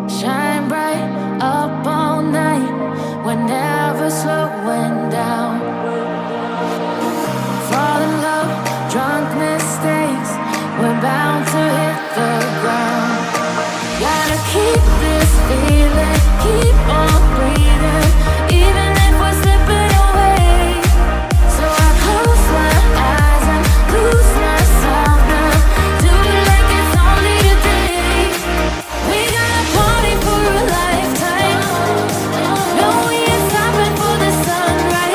Shine bright up all night. We're never slowing down. Fall in love, drunk mistakes. We're bound to hit the ground. Gotta keep this feeling, keep on breathing, even if we're slipping away. So I close my eyes and lose myself now. Do it like it's only today. We got a party for a lifetime. No, we ain't stopping for the sunrise.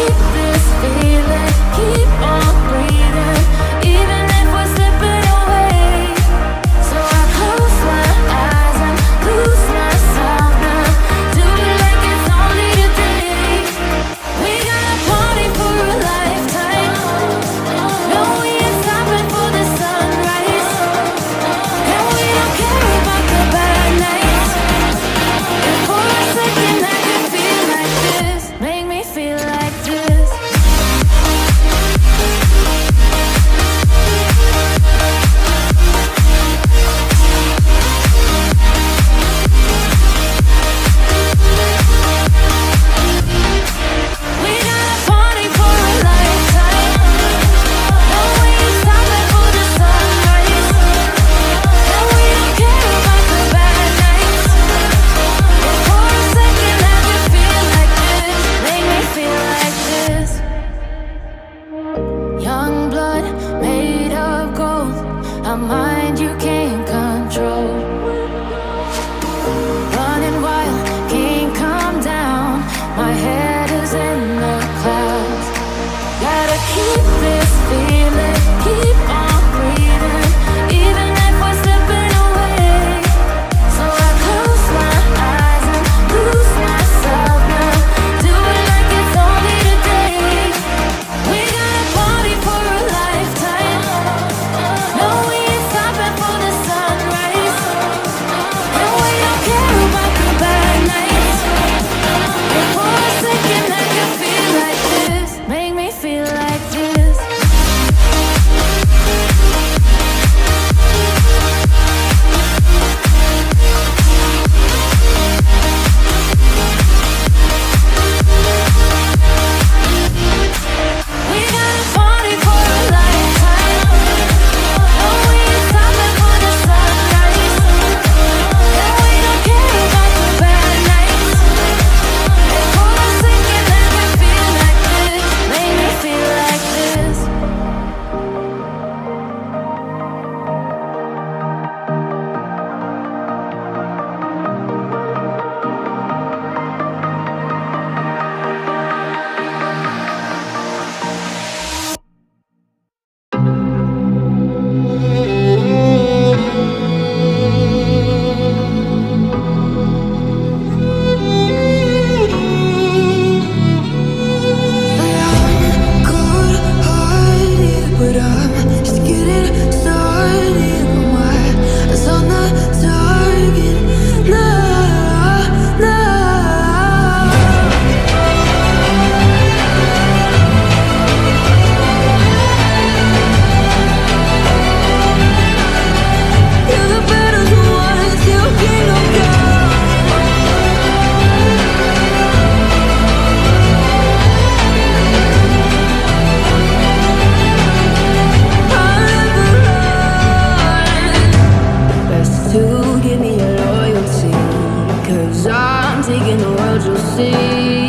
keep this feeling, keep on breathing, even if we're slipping away. So I close my eyes and lose myself now, do it like it's only today. We got a party for a lifetime. No, we ain't stopping for the sunrise, and we don't care about the bad nights. And for a second I can feel like this, make me feel like this. We got a party for a lifetime. No, we ain't stopping for the sunrise, and we don't care about the bad nights. And for a second I can feel like this, make me feel like this. Young blood made of gold, a mind you can't control. Running wild, can't come down, my head is in the clouds. Gotta keep this feeling, keep on breathing, even if we're slipping away. So I close my eyes and lose myself now, do it like it's only today. We got a party for a lifetime. No, we ain't stopping for the sunrise, and we don't care about the bad nights. And for a second I can feel like this, make me feel like this. We got a party for a lifetime. No, we ain't stopping for the sunrise, and we don't care about the bad nights. And for a second I can feel like this, make me feel like this. Cold-hearted, but I'm just getting started. My eyes on the target now, now. You're the better ones, you can't go. Best to give me your loyalty, 'cause I'm taking the world, you'll see.